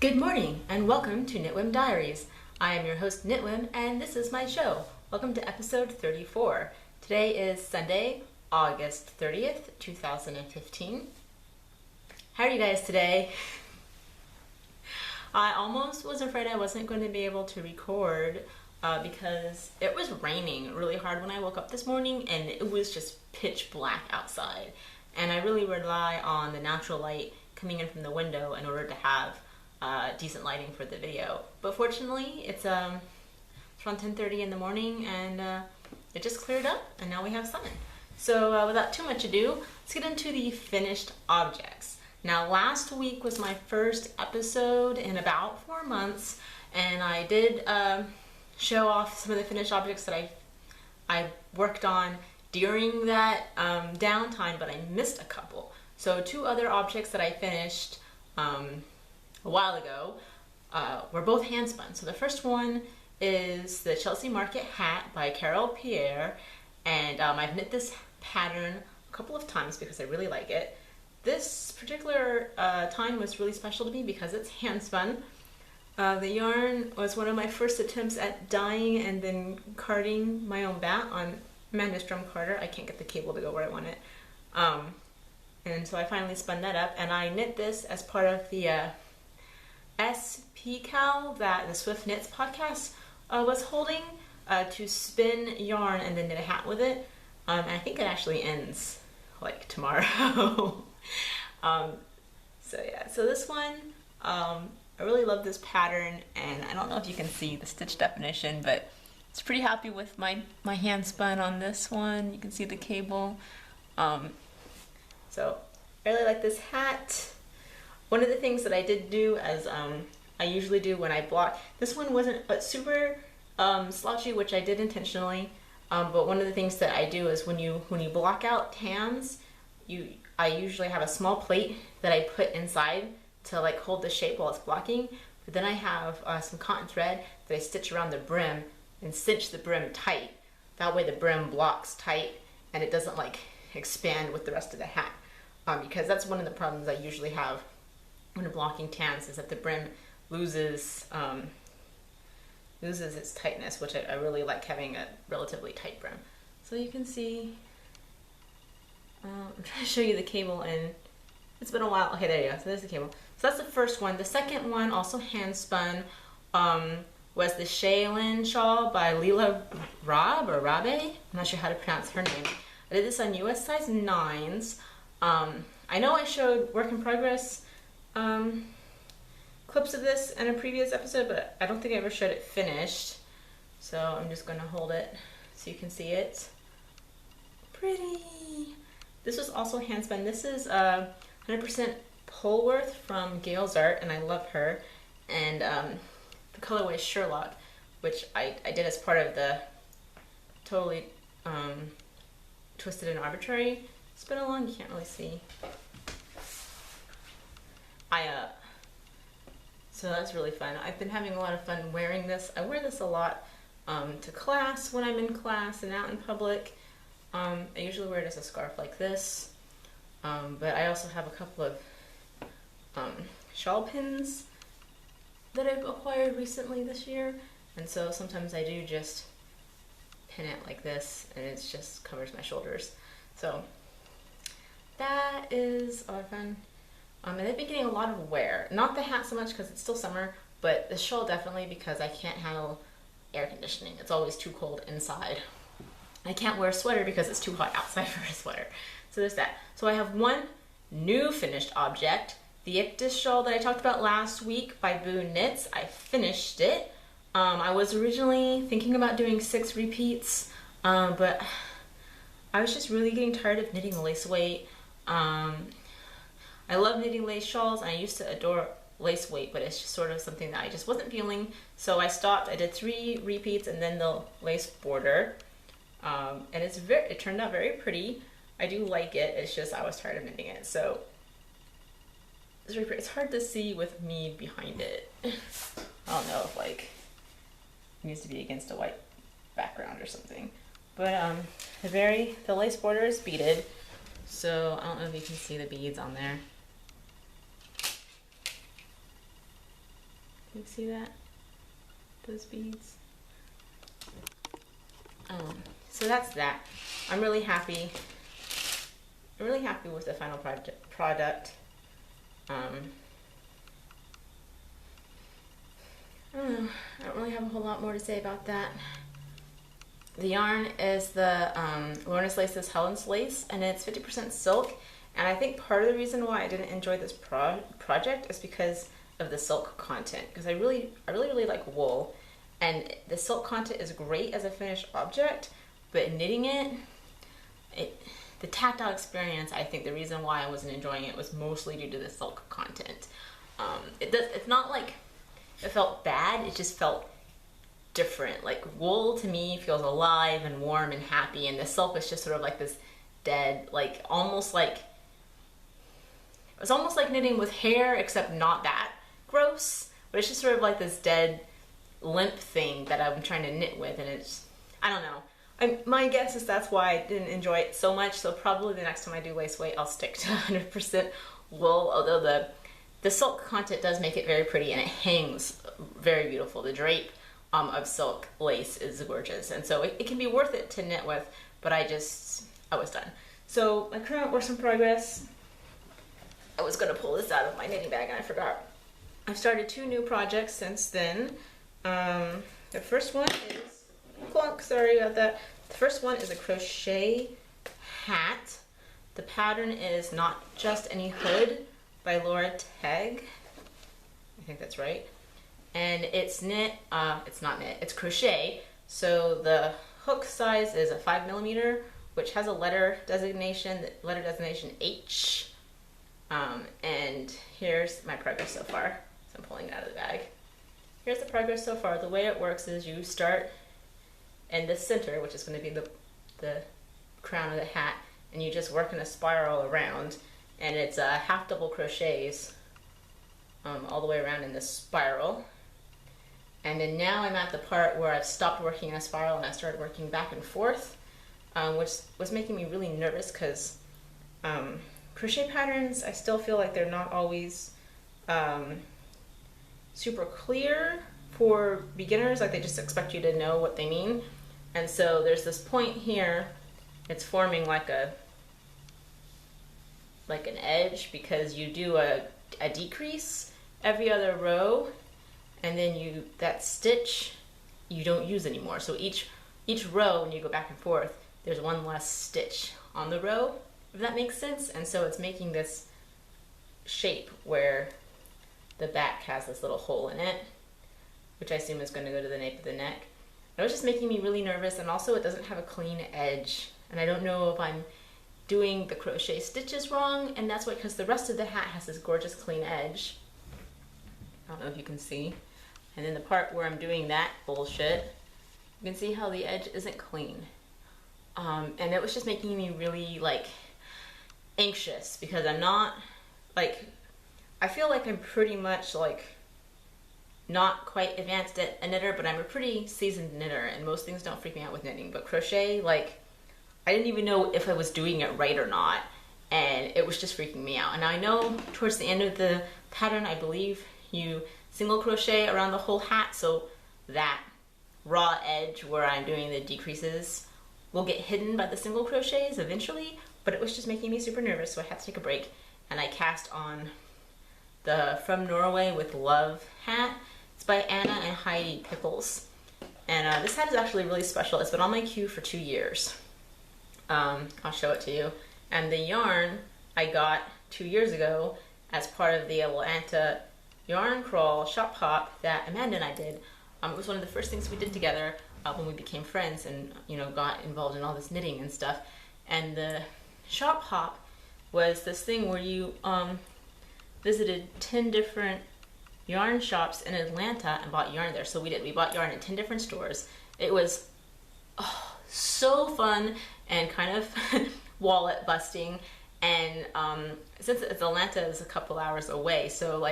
Good morning and welcome to Knitwhim Diaries. I am your host Knitwhim and this is my show. Welcome to episode 34. Today is Sunday, August 30th, 2015. How are you guys today? I almost was afraid I wasn't going to be able to record because it was raining really hard when I woke up this morning and it was just pitch black outside. And I really rely on the natural light coming in from the window in order to have decent lighting for the video. But fortunately, it's around 10:30 in the morning and it just cleared up and now we have sun. So without too much ado, let's get into the finished objects. Now last week was my first episode in about 4 months and I did show off some of the finished objects that I worked on during that downtime, but I missed a couple. So 2 other objects that I finished a while ago were both hand spun. So the first one is the Chelsea Market hat by Carol Pierre, and I've knit this pattern a couple of times because I really like it. This particular time was really special to me because it's hand spun. The yarn was one of my first attempts at dyeing and then carding my own bat on Amanda Strum Carter. I can't get the cable to go where I want it. And so I finally spun that up and I knit this as part of the SPCAL that the Swift Knits podcast was holding to spin yarn and then knit a hat with it. I think it actually ends like tomorrow. So yeah, so this one, I really love this pattern and I don't know if you can see the stitch definition, but it's pretty happy with my hand spun on this one. You can see the cable. So I really like this hat. One of the things that I did do, as I usually do when I block, this one wasn't super slouchy, which I did intentionally, but one of the things that I do is when you block out tans, I usually have a small plate that I put inside to like hold the shape while it's blocking, but then I have some cotton thread that I stitch around the brim and cinch the brim tight. That way the brim blocks tight and it doesn't like expand with the rest of the hat, because that's one of the problems I usually have when blocking tans, is that the brim loses its tightness, which I really like having a relatively tight brim. So you can see, I'm trying to show you the cable and it's been a while. Okay, there you go. So there's the cable. So that's the first one. The second one, also hand spun, was the Shaylin shawl by Leela Rabe. I'm not sure how to pronounce her name. I did this on US size 9s. I know I showed work in progress clips of this in a previous episode, but I don't think I ever showed it finished. So I'm just going to hold it so you can see it. Pretty. This was also hand spun. This is 100% Polworth from Gail's Art, and I love her. And the colorway is Sherlock, which I did as part of the Totally Twisted and Arbitrary spin along. You can't really see. So that's really fun. I've been having a lot of fun wearing this. I wear this a lot to class when I'm in class and out in public. I usually wear it as a scarf like this, but I also have a couple of shawl pins that I've acquired recently this year, and so sometimes I do just pin it like this and it just covers my shoulders. So that is a lot of fun. And they've been getting a lot of wear. Not the hat so much because it's still summer, but the shawl definitely because I can't handle air conditioning. It's always too cold inside. I can't wear a sweater because it's too hot outside for a sweater. So there's that. So I have one new finished object, the Ictus shawl that I talked about last week by Boo Knits. I finished it. I was originally thinking about doing 6 repeats, but I was just really getting tired of knitting lace weight. I love knitting lace shawls and I used to adore lace weight, but it's just sort of something that I just wasn't feeling. So I stopped. I did 3 repeats and then the lace border. And it turned out very pretty. I do like it. It's just I was tired of knitting it. So it's very pretty. It's hard to see with me behind it. I don't know if like it needs to be against a white background or something. But the lace border is beaded. So I don't know if you can see the beads on there. You see that? Those beads. So that's that. I'm really happy. I'm really happy with the final product. I don't really have a whole lot more to say about that. The yarn is the Lorna's Lace's Helen's Lace, and it's 50% silk. And I think part of the reason why I didn't enjoy this project is because of the silk content. Because I really like wool, and the silk content is great as a finished object, but knitting the tactile experience, I think the reason why I wasn't enjoying it was mostly due to the silk content. It's not like it felt bad, it just felt different. Like wool to me feels alive and warm and happy, and the silk is just sort of like this dead, like it's almost like knitting with hair, except not that gross, but it's just sort of like this dead, limp thing that I'm trying to knit with, and it's, I don't know. My guess is that's why I didn't enjoy it so much, so probably the next time I do lace weight, I'll stick to 100% wool, although the silk content does make it very pretty, and it hangs very beautiful. The drape of silk lace is gorgeous, and so it can be worth it to knit with, but I was done. So my current works in progress, I was gonna pull this out of my knitting bag and I forgot. I've started 2 new projects since then. The first one is, sorry about that. The first one is a crochet hat. The pattern is Not Just Any Hood by Laura Tegg. I think that's right. And it's it's crochet. So the hook size is a 5mm, which has a letter designation H. And here's my progress so far. So I'm pulling it out of the bag. Here's the progress so far. The way it works is you start in the center, which is going to be the crown of the hat, and you just work in a spiral around, and it's half double crochets all the way around in this spiral. And then now I'm at the part where I've stopped working in a spiral and I started working back and forth, which was making me really nervous because crochet patterns, I still feel like they're not always super clear for beginners. Like they just expect you to know what they mean. And so there's this point here, it's forming like an edge, because you do a decrease every other row, and then that stitch you don't use anymore. So each row, when you go back and forth, there's one less stitch on the row, if that makes sense. And so it's making this shape where the back has this little hole in it, which I assume is going to go to the nape of the neck. It was just making me really nervous, and also it doesn't have a clean edge, and I don't know if I'm doing the crochet stitches wrong, and that's why, because the rest of the hat has this gorgeous clean edge. I don't know if you can see. And then the part where I'm doing that bullshit, you can see how the edge isn't clean. And it was just making me really anxious, because I'm not I feel like I'm pretty much not quite advanced at a knitter, but I'm a pretty seasoned knitter, and most things don't freak me out with knitting. But crochet, I didn't even know if I was doing it right or not, and it was just freaking me out. And I know towards the end of the pattern, I believe you single crochet around the whole hat, so that raw edge where I'm doing the decreases will get hidden by the single crochets eventually, but it was just making me super nervous, so I had to take a break, and I cast on the From Norway with Love hat. It's by Anna and Heidi Pickles, and this hat is actually really special. It's been on my queue for 2 years. I'll show it to you. And the yarn I got 2 years ago as part of the Atlanta yarn crawl shop hop that Amanda and I did. It was one of the first things we did together when we became friends and got involved in all this knitting and stuff. And the shop hop was this thing where you visited 10 different yarn shops in Atlanta and bought yarn there. So we bought yarn in 10 different stores. It was so fun and kind of wallet busting. And since Atlanta is a couple hours away, so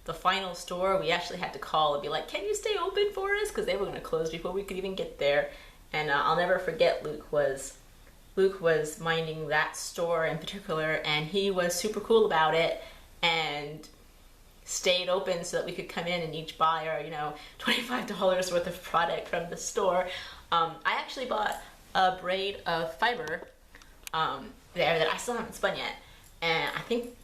the final store, we actually had to call and be like, can you stay open for us? Because they were going to close before we could even get there. And I'll never forget Luke was minding that store in particular, and he was super cool about it. And stayed open so that we could come in and each buy our, you know, $25 worth of product from the store. I actually bought a braid of fiber there that I still haven't spun yet, and I think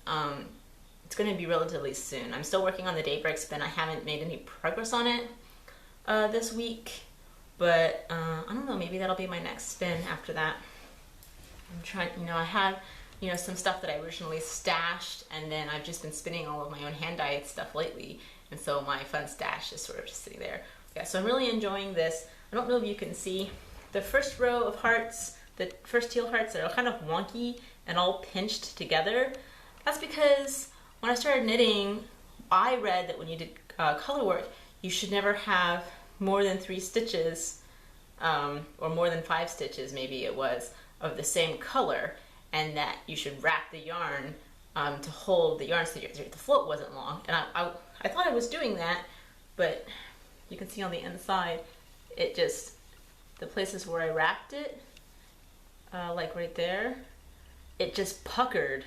it's going to be relatively soon. I'm still working on the daybreak spin. I haven't made any progress on it this week, but I don't know, maybe that'll be my next spin after that. I'm trying, you know, I have, you know, some stuff that I originally stashed, and then I've just been spinning all of my own hand-dyed stuff lately, and so my fun stash is sort of just sitting there. Yeah, so I'm really enjoying this. I don't know if you can see the first row of hearts, the first teal hearts that are kind of wonky and all pinched together. That's because when I started knitting, I read that when you did color work, you should never have more than 3 stitches, or more than 5 stitches, maybe it was, of the same color, and that you should wrap the yarn to hold the yarn so the float wasn't long. And I thought I was doing that, but you can see on the inside, it just, the places where I wrapped it, like right there, it just puckered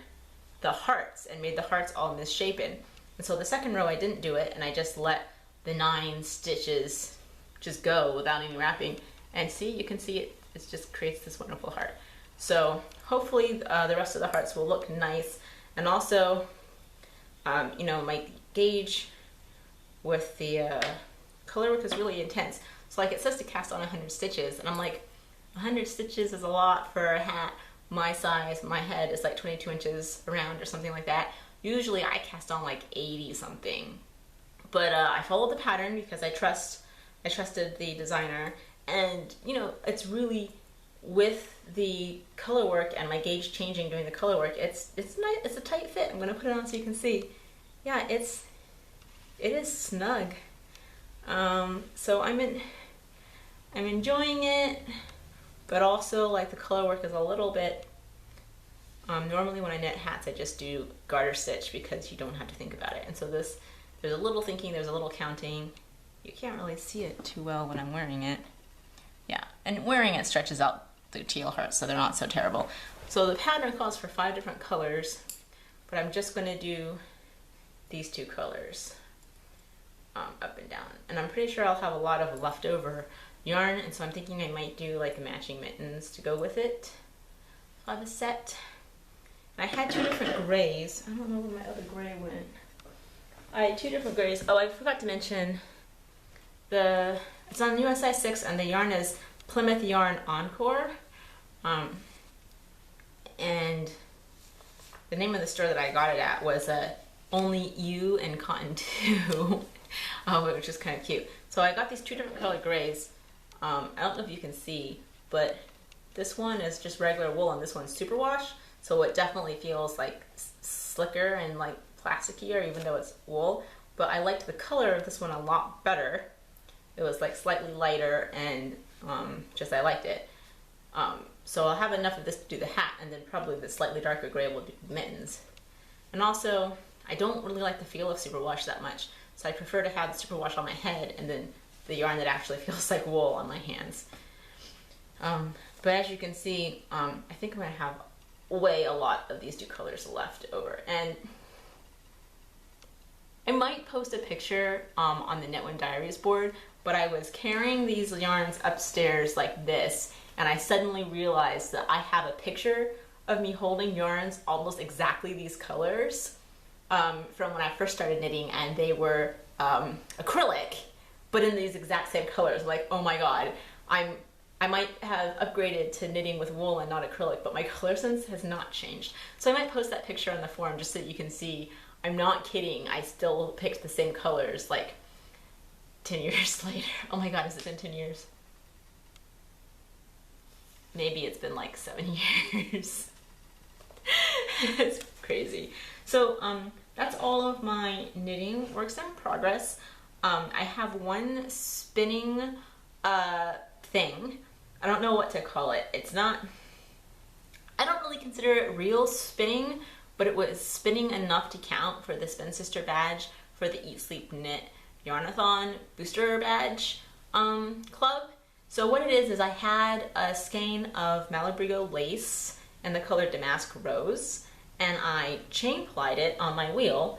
the hearts and made the hearts all misshapen. And so the second row I didn't do it, and I just let the 9 stitches just go without any wrapping. And see, you can see it, it just creates this wonderful heart. So hopefully the rest of the hearts will look nice. And also, you know, my gauge with the color work is really intense. So like it says to cast on 100 stitches, and I'm like, 100 stitches is a lot for a hat my size. My head is like 22 inches around or something like that. Usually I cast on like 80 something. But I followed the pattern because I trusted the designer, and you know, it's really, with the color work and my gauge changing during the color work, it's nice, it's a tight fit. I'm gonna put it on so you can see. Yeah, it is snug. So I'm enjoying it, but also like the color work is a little bit, normally when I knit hats I just do garter stitch because you don't have to think about it. And so this, there's a little thinking, there's a little counting. You can't really see it too well when I'm wearing it. Yeah, and wearing it stretches out the teal hearts so they're not so terrible. So the pattern calls for 5 different colors, but I'm just going to do these 2 colors, up and down. And I'm pretty sure I'll have a lot of leftover yarn, and so I'm thinking I might do like matching mittens to go with it. I'll have a set. And I had 2 different grays. I don't know where my other gray went. I had 2 different grays. Oh, I forgot to mention it's on USI 6, and the yarn is Plymouth Yarn Encore. And the name of the store that I got it at was Only You and Cotton 2, which is kind of cute. So I got these 2 different colored grays. I don't know if you can see, but this one is just regular wool and this one's superwash, so it definitely feels like slicker and like plasticier even though it's wool. But I liked the color of this one a lot better. It was like slightly lighter, and just I liked it. So I'll have enough of this to do the hat, and then probably the slightly darker gray will be mittens. And also, I don't really like the feel of superwash that much, so I prefer to have the superwash on my head and then the yarn that actually feels like wool on my hands. But as you can see, I think I'm going to have a lot of these 2 colors left over. And I might post a picture on the Knitwhim Diaries board, but I was carrying these yarns upstairs like this, and I suddenly realized that I have a picture of me holding yarns almost exactly these colors from when I first started knitting, and they were acrylic, but in these exact same colors. Like, oh my god, I might have upgraded to knitting with wool and not acrylic, but my color sense has not changed. So I might post that picture on the forum just so that you can see. I'm not kidding, I still picked the same colors like 10 years later. Oh my god, has it been 10 years? Maybe it's been like 7 years. It's crazy. So that's all of my knitting works in progress. I have one spinning thing. I don't know what to call it. It's not, I don't really consider it real spinning, but it was spinning enough to count for the Spin Sister badge for the Eat Sleep Knit Yarnathon booster badge club. So what it is I had a skein of Malabrigo lace in the color Damask Rose, and I chain plied it on my wheel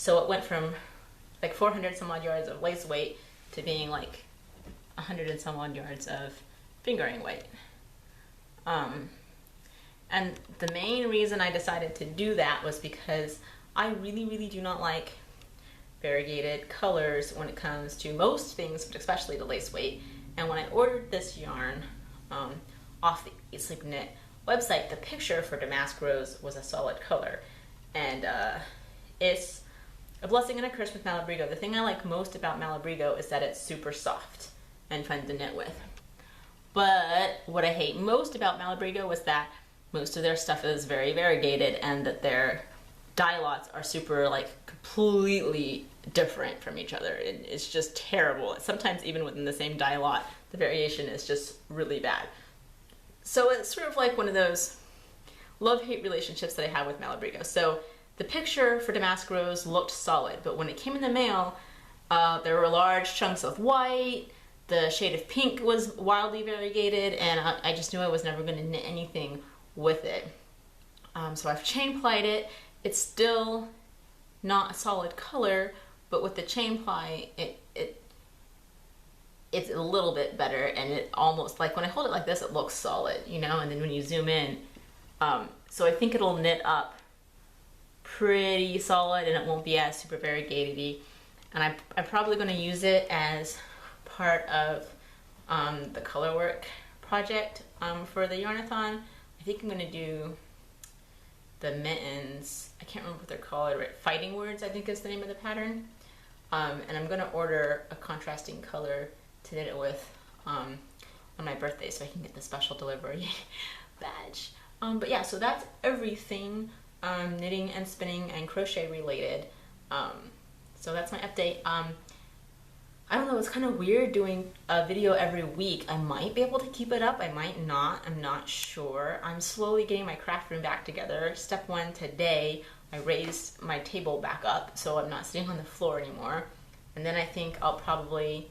So it went from like 400 some odd yards of lace weight to being like 100 and some odd yards of fingering weight. And the main reason I decided to do that was because I really do not like variegated colors when it comes to most things, but especially the lace weight. And when I ordered this yarn off the Eat Sleep Knit website, the picture for Damask Rose was a solid color. And it's a blessing and a curse with Malabrigo. The thing I like most about Malabrigo is that it's super soft and fun to knit with. But what I hate most about Malabrigo was that most of their stuff is very variegated and that their dye lots are super like completely different from each other. It's just terrible. Sometimes even within the same dye lot, the variation is just really bad. So it's sort of like one of those love-hate relationships that I have with Malabrigo. So the picture for Damask Rose looked solid, but when it came in the mail, there were large chunks of white, the shade of pink was wildly variegated, and I just knew I was never going to knit anything with it. So I've chain plied it. It's still not a solid color, but with the chain ply, it's a little bit better, and it almost, like when I hold it like this, it looks solid, you know, and then when you zoom in, so I think it'll knit up pretty solid and it won't be as super variegated-y. And I'm probably going to use it as part of the color work project for the Yarnathon. I think I'm going to do the mittens. I can't remember what they're called. Right? Fighting Words, I think is the name of the pattern. And I'm going to order a contrasting color to knit it with on my birthday so I can get the special delivery badge. But yeah, so that's everything knitting and spinning and crochet related. So that's my update. I don't know, it's kind of weird doing a video every week. I might be able to keep it up, I might not, I'm not sure. I'm slowly getting my craft room back together. Step one today, I raised my table back up so I'm not sitting on the floor anymore. And then I think I'll probably,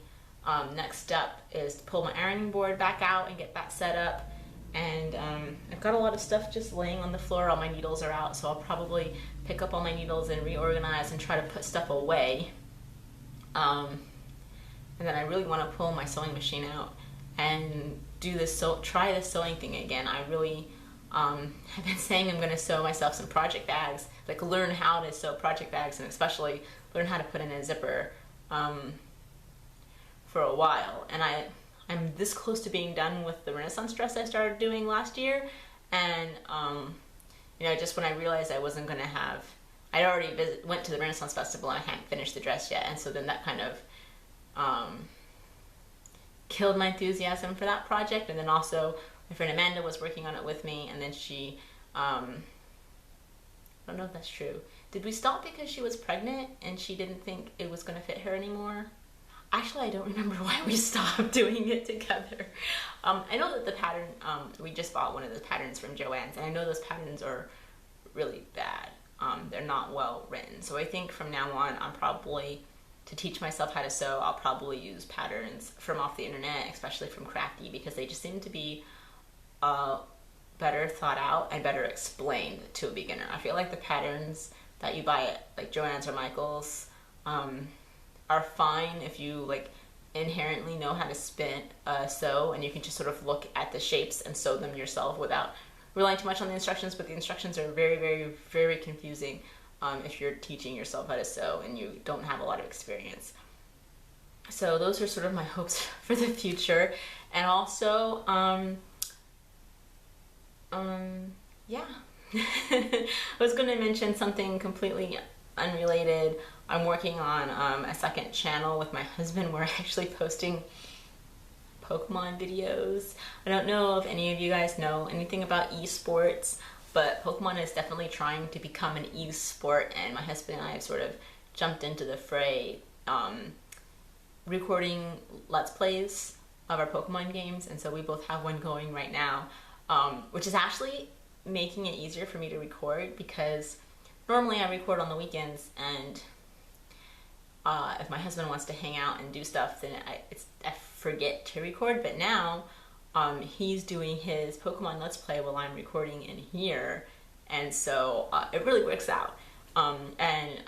next step is to pull my ironing board back out and get that set up. And I've got a lot of stuff just laying on the floor. All my needles are out, so I'll probably pick up all my needles and reorganize and try to put stuff away. And then I really want to pull my sewing machine out and do this, try this sewing thing again. I really have been saying I'm going to sew myself some project bags, like learn how to sew project bags, and especially learn how to put in a zipper for a while. And I'm this close to being done with the Renaissance dress I started doing last year, and you know, just when I realized I wasn't going to have, I already went to the Renaissance Festival and I hadn't finished the dress yet, and so then that kind of killed my enthusiasm for that project. And then also my friend Amanda was working on it with me, and then she, I don't know if that's true. Did we stop because she was pregnant and she didn't think it was going to fit her anymore? Actually, I don't remember why we stopped doing it together. I know that the pattern, we just bought one of those patterns from Joann's, and I know those patterns are really bad. They're not well written. So I think from now on, I'm probably, to teach myself how to sew, I'll probably use patterns from off the internet, especially from Crafty, because they just seem to be better thought out and better explained to a beginner. I feel like the patterns that you buy at like Joann's or Michael's are fine if you like inherently know how to sew, and you can just sort of look at the shapes and sew them yourself without relying too much on the instructions. But the instructions are very confusing if you're teaching yourself how to sew and you don't have a lot of experience. So those are sort of my hopes for the future. And also, yeah. I was going to mention something completely unrelated. I'm working on a second channel with my husband. We're actually posting Pokemon videos. I don't know if any of you guys know anything about esports, but Pokemon is definitely trying to become an esport, and my husband and I have sort of jumped into the fray, recording Let's Plays of our Pokemon games, and so we both have one going right now, which is actually making it easier for me to record, because normally I record on the weekends, and if my husband wants to hang out and do stuff, then I forget to record. But now he's doing his Pokemon Let's Play while I'm recording in here, and so it really works out. And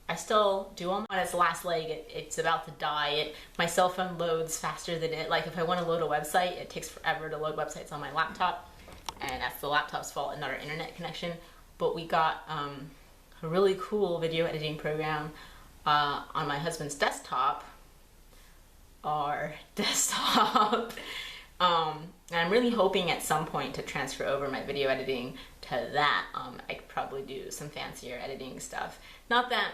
I still do them on its last leg. It's about to die. My cell phone loads faster than it. Like if I want to load a website, it takes forever to load websites on my laptop, and that's the laptop's fault and not our internet connection. But we got a really cool video editing program on my husband's desktop. Our desktop. And I'm really hoping at some point to transfer over my video editing to that. I could probably do some fancier editing stuff. Not that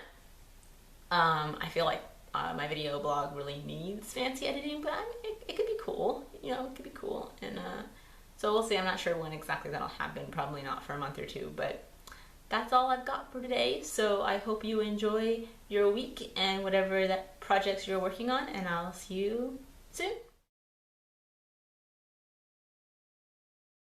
I feel like my video blog really needs fancy editing, but it could be cool. You know, it could be cool. And so we'll see. I'm not sure when exactly that'll happen. Probably not for a month or two, but that's all I've got for today. So I hope you enjoy your week and whatever that projects you're working on, and I'll see you soon.